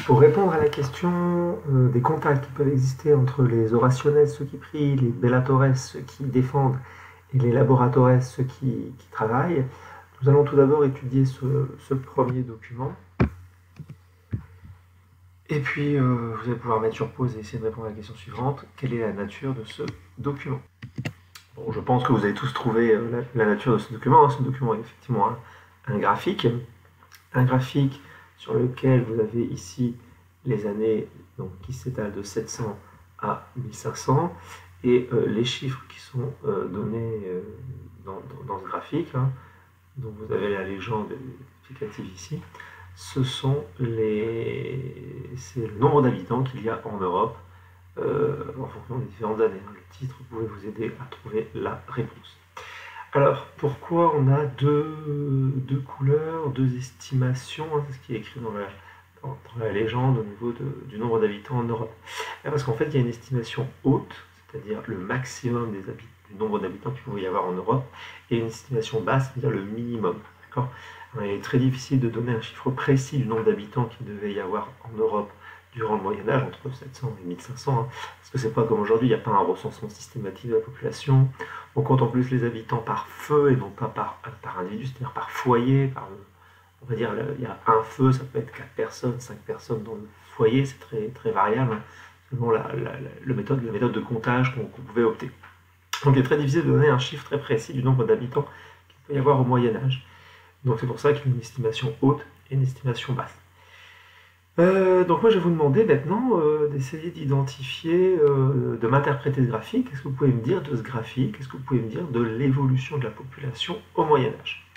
Pour répondre à la question des contacts qui peuvent exister entre les orationes, ceux qui prient, les bellatores, ceux qui défendent, et les laboratores, ceux qui travaillent, nous allons tout d'abord étudier ce premier document. Et puis, vous allez pouvoir mettre sur pause et essayer de répondre à la question suivante. Quelle est la nature de ce document? Bon, je pense que vous avez tous trouvé la nature de ce document. Ce document est effectivement un graphique sur lequel vous avez ici les années donc, qui s'étalent de 700 à 1500 et les chiffres qui sont donnés dans ce graphique, hein, donc vous avez la légende explicative ici, c'est le nombre d'habitants qu'il y a en Europe en fonction des différentes années. Le titre pouvait vous aider à trouver la réponse. Alors, pourquoi on a deux couleurs, deux estimations, hein, c'est ce qui est écrit dans la légende au niveau du nombre d'habitants en Europe. Parce qu'en fait, il y a une estimation haute, c'est-à-dire le maximum du nombre d'habitants qu'il pouvait y avoir en Europe, et une estimation basse, c'est-à-dire le minimum. Il est très difficile de donner un chiffre précis du nombre d'habitants qu'il devait y avoir en Europe durant le Moyen-Âge, entre 700 et 1500, hein, parce que c'est pas comme aujourd'hui, il n'y a pas un recensement systématique de la population. On compte en plus les habitants par feu et non pas par individu, c'est-à-dire par foyer. On va dire, il y a un feu, ça peut être 4 personnes, 5 personnes dans le foyer, c'est très, très variable, hein, selon la méthode de comptage qu'on pouvait opter. Donc il est très difficile de donner un chiffre très précis du nombre d'habitants qu'il peut y avoir au Moyen-Âge. Donc c'est pour ça qu'il y a une estimation haute et une estimation basse. Donc moi je vais vous demander maintenant d'essayer d'identifier, de m'interpréter ce graphique. Qu'est-ce que vous pouvez me dire de ce graphique? Qu'est-ce que vous pouvez me dire de l'évolution de la population au Moyen-Âge?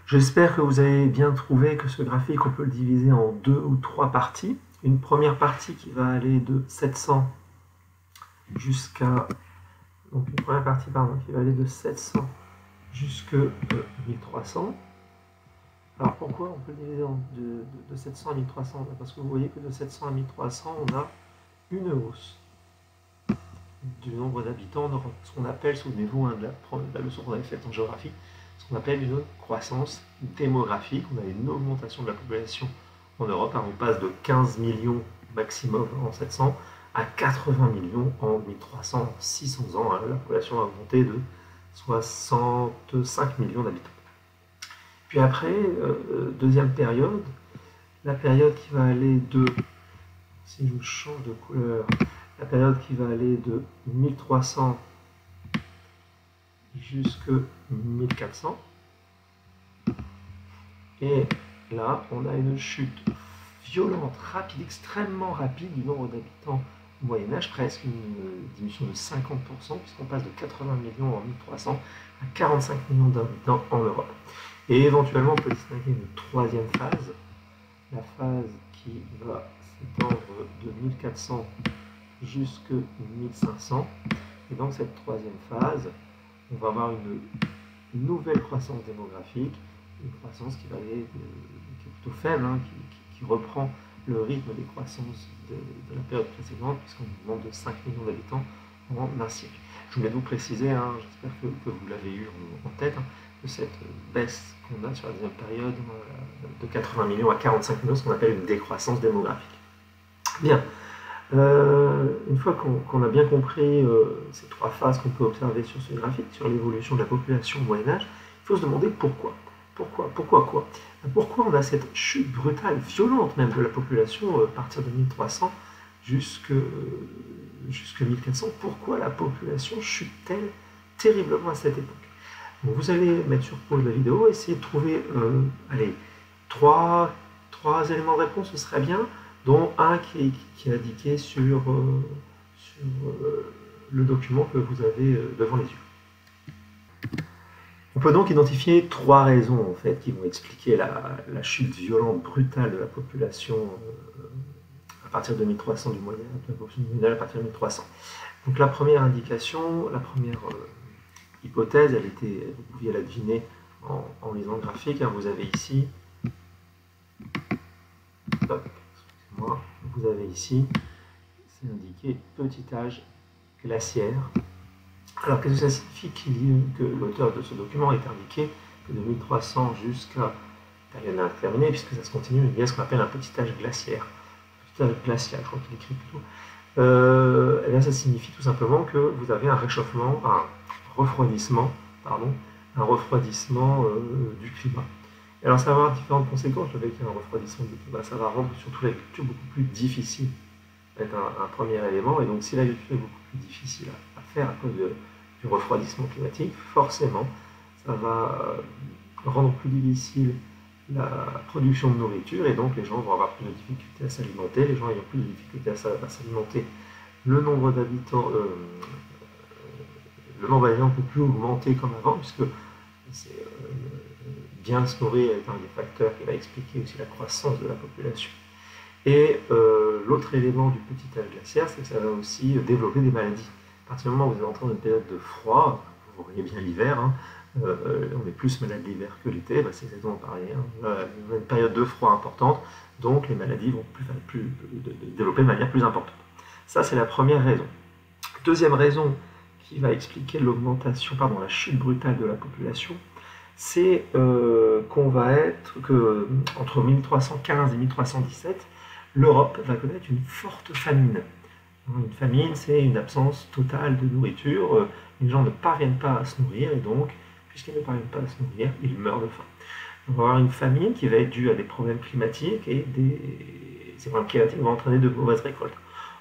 J'espère que vous avez bien trouvé que ce graphique, on peut le diviser en 2 ou 3 parties. Une première partie qui va aller de 700 jusqu'à... Donc une première partie, pardon, qui va aller de 700 jusqu'à 1300. Alors pourquoi on peut le diviser de 700 à 1300? Parce que vous voyez que de 700 à 1300, on a une hausse du nombre d'habitants en Europe. Ce qu'on appelle, souvenez-vous de la leçon qu'on avait faite en géographie, ce qu'on appelle une croissance démographique. On a une augmentation de la population en Europe. On passe de 15 millions maximum en 700 à 80 millions en 1300, en 600 ans. La population a augmenté de 65 millions d'habitants. Puis après, deuxième période, la période qui va aller de, si je change de couleur, la période qui va aller de 1300 jusqu'à 1400. Et là, on a une chute violente, rapide, extrêmement rapide du nombre d'habitants au Moyen-Âge, presque une diminution de 50%, puisqu'on passe de 80 millions en 1300 à 45 millions d'habitants en Europe. Et éventuellement, on peut distinguer une troisième phase, la phase qui va s'étendre de 1400 jusqu'à 1500. Et dans cette troisième phase, on va avoir une nouvelle croissance démographique, une croissance qui va aller, qui est plutôt faible, hein, qui reprend le rythme des croissances de la période précédente, puisqu'on augmente de 5 millions d'habitants en un siècle. Je voulais vous préciser, hein, j'espère que vous l'avez eu en tête, hein, de cette baisse qu'on a sur la deuxième période de 80 millions à 45 millions, ce qu'on appelle une décroissance démographique. Bien, une fois qu'on a bien compris ces trois phases qu'on peut observer sur ce graphique, sur l'évolution de la population au Moyen-Âge, il faut se demander pourquoi. Pourquoi quoi? Pourquoi on a cette chute brutale, violente même de la population à partir de 1300 jusqu'à 1400? Pourquoi la population chute-t-elle terriblement à cette époque? Donc vous allez mettre sur pause la vidéo, essayer de trouver trois éléments de réponse, ce serait bien, dont un qui est indiqué sur le document que vous avez devant les yeux. On peut donc identifier trois raisons en fait, qui vont expliquer la chute violente, brutale de la population à partir de 1300 du Moyen-Âge, à partir de 1300. Donc la première indication, la première hypothèse, vous pouviez la deviner en lisant le graphique. Hein, vous avez ici, vous avez ici, c'est indiqué petit âge glaciaire. Alors qu'est-ce que ça signifie que l'auteur de ce document est indiqué que de 1300 jusqu'à période indéterminée, puisque ça se continue, il y a ce qu'on appelle un petit âge glaciaire. Petit âge glacial, je crois qu'il écrit plutôt. Eh bien, ça signifie tout simplement que vous avez un réchauffement, un refroidissement, pardon, un refroidissement du climat. Et alors ça va avoir différentes conséquences, le fait qu'il y ait un refroidissement du climat. Ça va rendre surtout la lecture beaucoup plus difficile. Ça va être un premier élément. Et donc si la lecture est beaucoup plus difficile à faire à cause du refroidissement climatique, forcément, ça va rendre plus difficile la production de nourriture, et donc les gens vont avoir plus de difficultés à s'alimenter. Les gens ayant plus de difficultés à s'alimenter, le nombre d'habitants ne peut plus augmenter comme avant, puisque bien se nourrir est un des facteurs qui va expliquer aussi la croissance de la population. Et l'autre élément du petit âge glaciaire, c'est que ça va aussi développer des maladies. À partir du moment où vous êtes entré dans une période de froid, vous voyez bien l'hiver, hein, on est plus malade l'hiver que l'été, c'est exactement pareil. Hein. On a une période de froid importante, donc les maladies vont développer de manière plus importante. Ça, c'est la première raison. Deuxième raison qui va expliquer l'augmentation, la chute brutale de la population, c'est entre 1315 et 1317, l'Europe va connaître une forte famine. Une famine, c'est une absence totale de nourriture. Les gens ne parviennent pas à se nourrir, et donc, puisqu'ils ne parviennent pas à se nourrir, ils meurent de faim. On va avoir une famine qui va être due à des problèmes climatiques, et ces problèmes climatiques vont entraîner de mauvaises récoltes.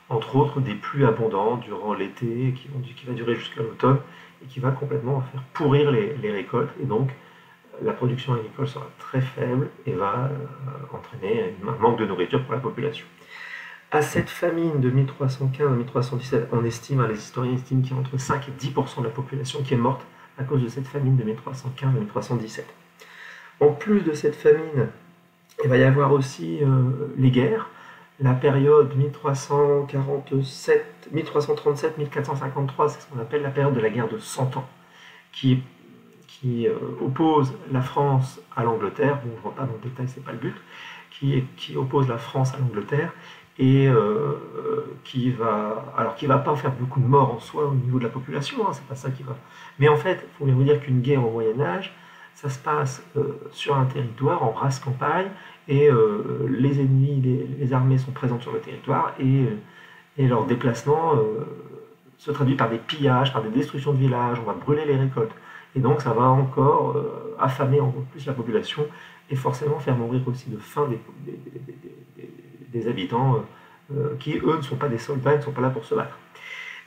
Entre autres, des pluies abondantes durant l'été, qui va durer jusqu'à l'automne, et qui va complètement faire pourrir les récoltes, et donc la production agricole sera très faible et va entraîner un manque de nourriture pour la population. À cette famine de 1315 à 1317, les historiens estiment qu'il y a entre 5 et 10% de la population qui est morte à cause de cette famine de 1315 à 1317. En plus de cette famine, il va y avoir aussi les guerres. La période 1337-1453, c'est ce qu'on appelle la période de la guerre de 100 ans, qui oppose la France à l'Angleterre. Bon, je ne rentre pas dans le détail, c'est pas le but. Qui oppose la France à l'Angleterre, et qui va pas faire beaucoup de morts en soi au niveau de la population, hein, c'est pas ça qui va. Mais en fait, il faut bien vous dire qu'une guerre au Moyen-Âge, ça se passe sur un territoire, en race campagne, et les ennemis, les armées sont présentes sur le territoire, et leur déplacement se traduit par des pillages, par des destructions de villages, on va brûler les récoltes. Et donc ça va encore affamer encore plus la population, et forcément faire mourir aussi de faim des habitants qui, eux, ne sont pas des soldats, ne sont pas là pour se battre.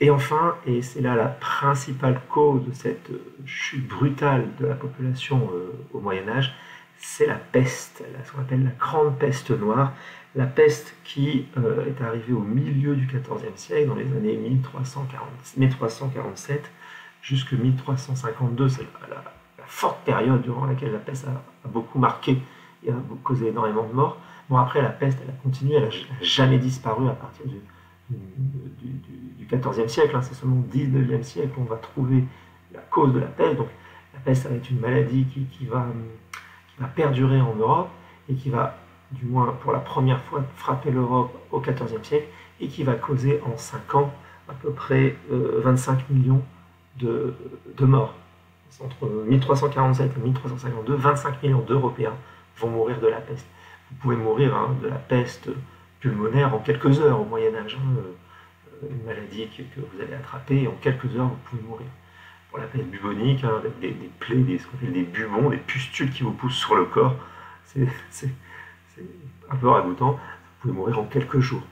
Et enfin, et c'est là la principale cause de cette chute brutale de la population au Moyen-Âge, c'est la peste, ce qu'on appelle la grande peste noire. La peste qui est arrivée au milieu du XIVe siècle, dans les années 1347 jusqu'à 1352. C'est la forte période durant laquelle la peste a beaucoup marqué et a causé énormément de morts. Bon, après, la peste, elle a continué, elle n'a jamais disparu à partir du XIVe siècle. Hein. C'est seulement au XIXe siècle qu'on va trouver la cause de la peste. Donc, la peste, ça va être une maladie qui va perdurer en Europe, et qui va, du moins pour la première fois, frapper l'Europe au XIVe siècle, et qui va causer en 5 ans à peu près 25 millions de morts. Entre 1347 et 1352, 25 millions d'Européens vont mourir de la peste. Vous pouvez mourir de la peste pulmonaire en quelques heures au Moyen-Âge. Une maladie que vous allez attraper, et en quelques heures, vous pouvez mourir. Pour la peste bubonique, avec des plaies, ce qu'on appelle des bubons, des pustules qui vous poussent sur le corps, c'est un peu ragoûtant. Vous pouvez mourir en quelques jours.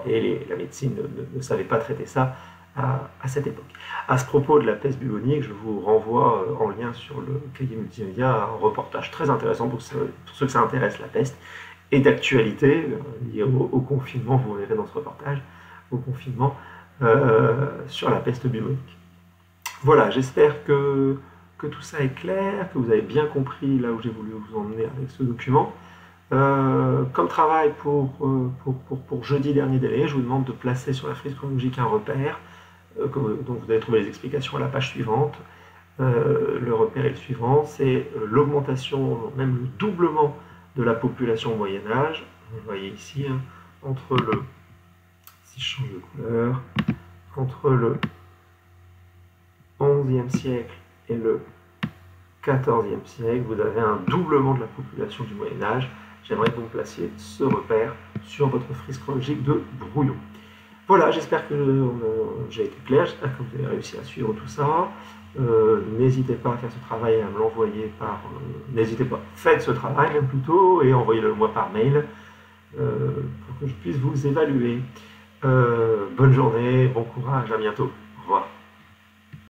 Et la médecine ne savait pas traiter ça à cette époque. À ce propos de la peste bubonique, je vous renvoie en lien sur le cahier multimédia à un reportage très intéressant pour ceux que ça intéresse, la peste, et d'actualité lié au confinement. Vous verrez dans ce reportage au confinement sur la peste bubonique. Voilà, j'espère que tout ça est clair, que vous avez bien compris là où j'ai voulu vous emmener avec ce document. Comme travail pour jeudi dernier délai, je vous demande de placer sur la frise chronologique un repère, dont vous allez trouver les explications à la page suivante. Le repère est le suivant, c'est l'augmentation, même le doublement de la population au Moyen-Âge. Vous voyez ici, si je change de couleur, entre le XIe siècle et le XIVe siècle, vous avez un doublement de la population du Moyen-Âge. J'aimerais que vous me placiez ce repère sur votre frise chronologique de Brouillon. Voilà, j'espère que j'ai été clair, j'espère que vous avez réussi à suivre tout ça. N'hésitez pas à faire ce travail et à me l'envoyer par... n'hésitez pas, faites ce travail même plutôt et envoyez-le moi par mail pour que je puisse vous évaluer. Bonne journée, bon courage, à bientôt.